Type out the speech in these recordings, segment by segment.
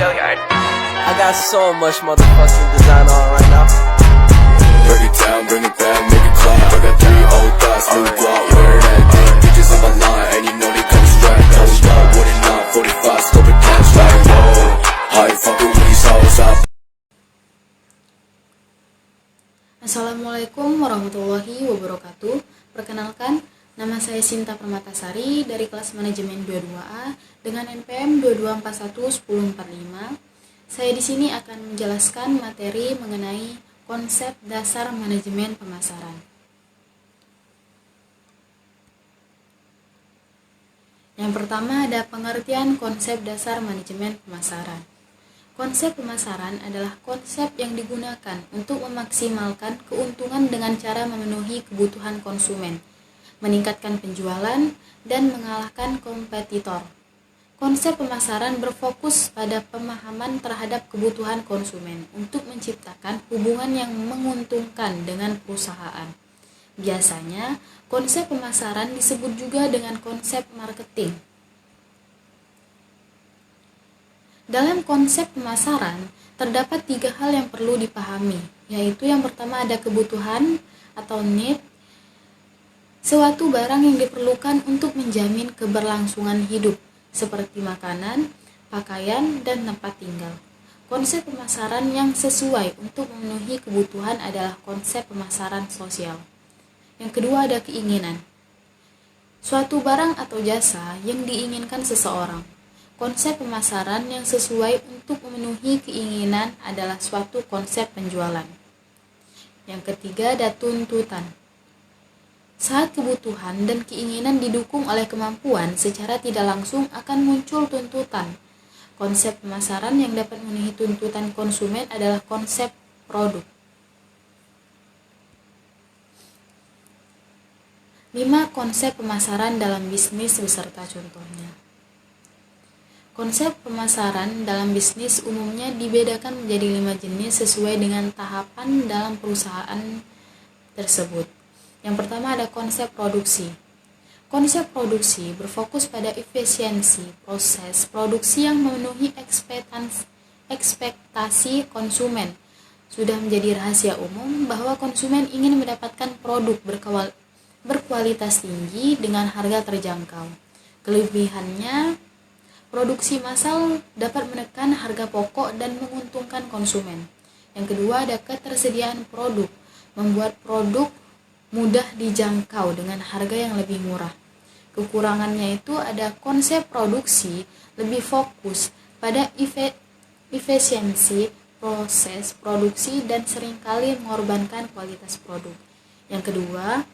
I got so much motherfucking design on right now. Break it down, bring it back, make it clap. I got 3 old thoughts, new guap, wear that thing. Bitches on my line, and you know they come strapped. Hold up, what it not, 45, scope it cash like whoa. How you fucking with these hoes up? Assalamualaikum warahmatullahi wabarakatuh. Perkenalkan, nama saya Sinta Permatasari dari kelas manajemen 22A dengan NPM 22411045. Saya di sini akan menjelaskan materi mengenai konsep dasar manajemen pemasaran. Yang pertama ada pengertian konsep dasar manajemen pemasaran. Konsep pemasaran adalah konsep yang digunakan untuk memaksimalkan keuntungan dengan cara memenuhi kebutuhan konsumen, meningkatkan penjualan, dan mengalahkan kompetitor. Konsep pemasaran berfokus pada pemahaman terhadap kebutuhan konsumen untuk menciptakan hubungan yang menguntungkan dengan perusahaan. Biasanya, konsep pemasaran disebut juga dengan konsep marketing. Dalam konsep pemasaran, terdapat 3 hal yang perlu dipahami, yaitu yang pertama ada kebutuhan atau need, suatu barang yang diperlukan untuk menjamin keberlangsungan hidup, seperti makanan, pakaian, dan tempat tinggal. Konsep pemasaran yang sesuai untuk memenuhi kebutuhan adalah konsep pemasaran sosial. Yang kedua ada keinginan. Suatu barang atau jasa yang diinginkan seseorang. Konsep pemasaran yang sesuai untuk memenuhi keinginan adalah suatu konsep penjualan. Yang ketiga ada tuntutan. Saat kebutuhan dan keinginan didukung oleh kemampuan, secara tidak langsung akan muncul tuntutan. Konsep pemasaran yang dapat memenuhi tuntutan konsumen adalah konsep produk. 5 konsep pemasaran dalam bisnis beserta contohnya. Konsep pemasaran dalam bisnis umumnya dibedakan menjadi 5 jenis sesuai dengan tahapan dalam perusahaan tersebut. Yang pertama ada konsep produksi. Konsep produksi berfokus pada efisiensi proses produksi yang memenuhi ekspektasi konsumen. Sudah menjadi rahasia umum bahwa konsumen ingin mendapatkan produk berkualitas tinggi dengan harga terjangkau. Kelebihannya, produksi massal dapat menekan harga pokok dan menguntungkan konsumen. Yang kedua ada ketersediaan produk, membuat produk mudah dijangkau dengan harga yang lebih murah. Kekurangannya itu ada konsep produksi lebih fokus pada efisiensi proses produksi dan seringkali mengorbankan kualitas produk. Yang kedua,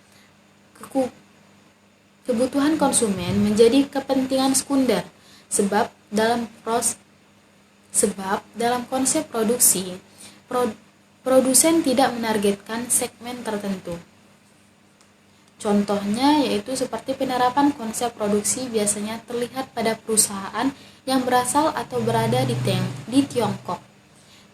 kebutuhan konsumen menjadi kepentingan sekunder sebab dalam konsep produksi produsen tidak menargetkan segmen tertentu. Contohnya yaitu seperti penerapan konsep produksi biasanya terlihat pada perusahaan yang berasal atau berada di Tiongkok.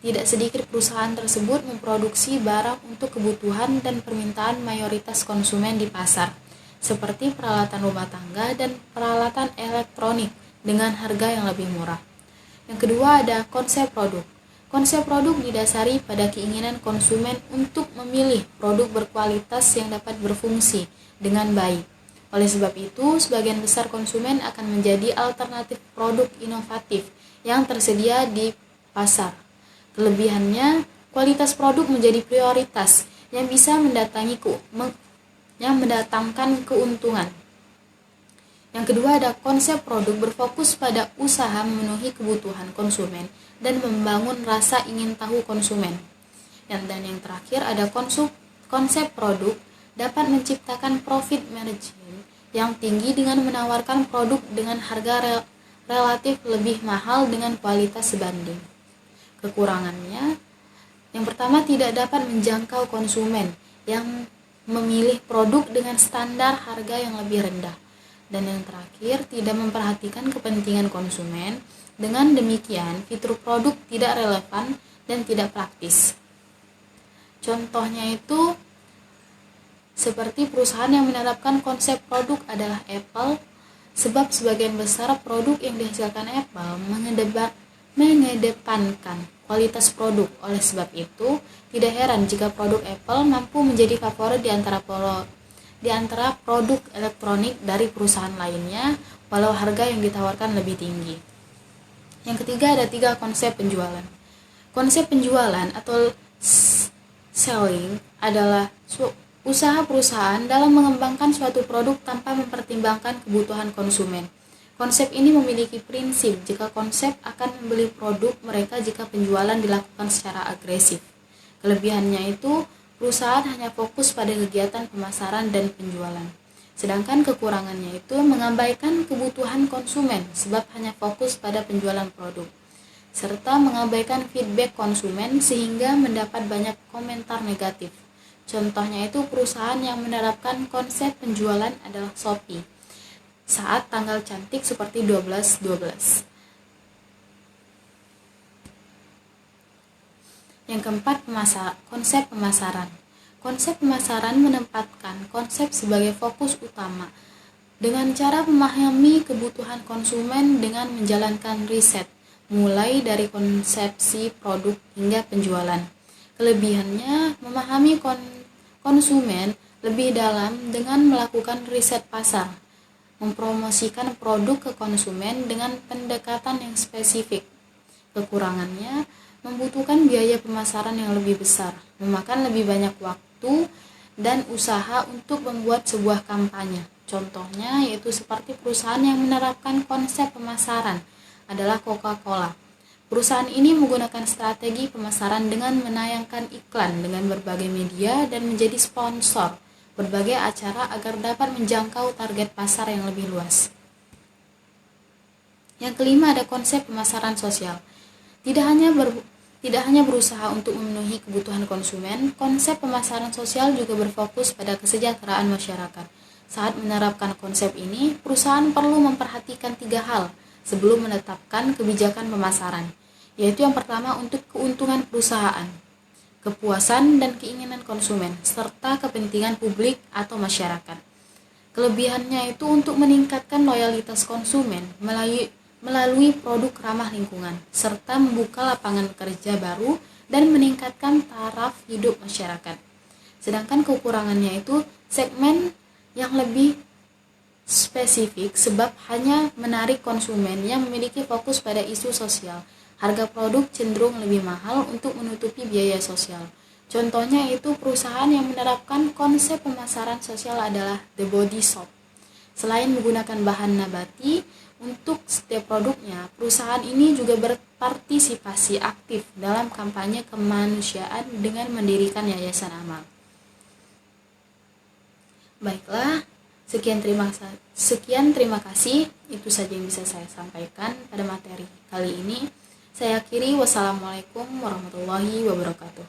Tidak sedikit perusahaan tersebut memproduksi barang untuk kebutuhan dan permintaan mayoritas konsumen di pasar, seperti peralatan rumah tangga dan peralatan elektronik dengan harga yang lebih murah. Yang kedua ada konsep produk. Konsep produk didasari pada keinginan konsumen untuk memilih produk berkualitas yang dapat berfungsi dengan baik. Oleh sebab itu, sebagian besar konsumen akan menjadi alternatif produk inovatif yang tersedia di pasar. Kelebihannya, kualitas produk menjadi prioritas yang bisa mendatangkan keuntungan. Yang kedua ada konsep produk berfokus pada usaha memenuhi kebutuhan konsumen dan membangun rasa ingin tahu konsumen. Dan yang terakhir ada konsep produk dapat menciptakan profit margin yang tinggi dengan menawarkan produk dengan harga relatif lebih mahal dengan kualitas sebanding. Kekurangannya, yang pertama tidak dapat menjangkau konsumen yang memilih produk dengan standar harga yang lebih rendah. Dan yang terakhir, tidak memperhatikan kepentingan konsumen. Dengan demikian, fitur produk tidak relevan dan tidak praktis. Contohnya itu seperti perusahaan yang menerapkan konsep produk adalah Apple, sebab sebagian besar produk yang dihasilkan Apple mengedepankan kualitas produk. Oleh sebab itu, tidak heran jika produk Apple mampu menjadi favorit di antara produk elektronik dari perusahaan lainnya, walau harga yang ditawarkan lebih tinggi. Yang ketiga, ada 3 konsep penjualan. Konsep penjualan atau selling adalah usaha perusahaan dalam mengembangkan suatu produk tanpa mempertimbangkan kebutuhan konsumen. Konsep ini memiliki prinsip jika konsep akan membeli produk mereka jika penjualan dilakukan secara agresif. Kelebihannya itu, perusahaan hanya fokus pada kegiatan pemasaran dan penjualan. Sedangkan kekurangannya itu mengabaikan kebutuhan konsumen sebab hanya fokus pada penjualan produk, serta mengabaikan feedback konsumen sehingga mendapat banyak komentar negatif. Contohnya itu perusahaan yang menerapkan konsep penjualan adalah Shopee saat tanggal cantik seperti 12/12. Yang keempat, konsep pemasaran. Konsep pemasaran menempatkan konsep sebagai fokus utama dengan cara memahami kebutuhan konsumen dengan menjalankan riset, mulai dari konsepsi produk hingga penjualan. Kelebihannya, memahami konsumen lebih dalam dengan melakukan riset pasar, mempromosikan produk ke konsumen dengan pendekatan yang spesifik. Kekurangannya, membutuhkan biaya pemasaran yang lebih besar, memakan lebih banyak waktu dan usaha untuk membuat sebuah kampanye. Contohnya yaitu seperti perusahaan yang menerapkan konsep pemasaran adalah Coca-Cola. Perusahaan ini menggunakan strategi pemasaran dengan menayangkan iklan dengan berbagai media dan menjadi sponsor berbagai acara agar dapat menjangkau target pasar yang lebih luas. Yang kelima, ada konsep pemasaran sosial. Tidak hanya berusaha untuk memenuhi kebutuhan konsumen, konsep pemasaran sosial juga berfokus pada kesejahteraan masyarakat. Saat menerapkan konsep ini, perusahaan perlu memperhatikan 3 hal sebelum menetapkan kebijakan pemasaran, yaitu yang pertama untuk keuntungan perusahaan, kepuasan dan keinginan konsumen, serta kepentingan publik atau masyarakat. Kelebihannya itu untuk meningkatkan loyalitas konsumen melalui produk ramah lingkungan, serta membuka lapangan kerja baru dan meningkatkan taraf hidup masyarakat. Sedangkan kekurangannya itu segmen yang lebih spesifik sebab hanya menarik konsumen yang memiliki fokus pada isu sosial. Harga produk cenderung lebih mahal untuk menutupi biaya sosial. Contohnya itu perusahaan yang menerapkan konsep pemasaran sosial adalah The Body Shop. Selain menggunakan bahan nabati untuk setiap produknya, perusahaan ini juga berpartisipasi aktif dalam kampanye kemanusiaan dengan mendirikan yayasan amal. Baiklah, sekian terima kasih. Itu saja yang bisa saya sampaikan pada materi kali ini. Saya akhiri, wassalamualaikum warahmatullahi wabarakatuh.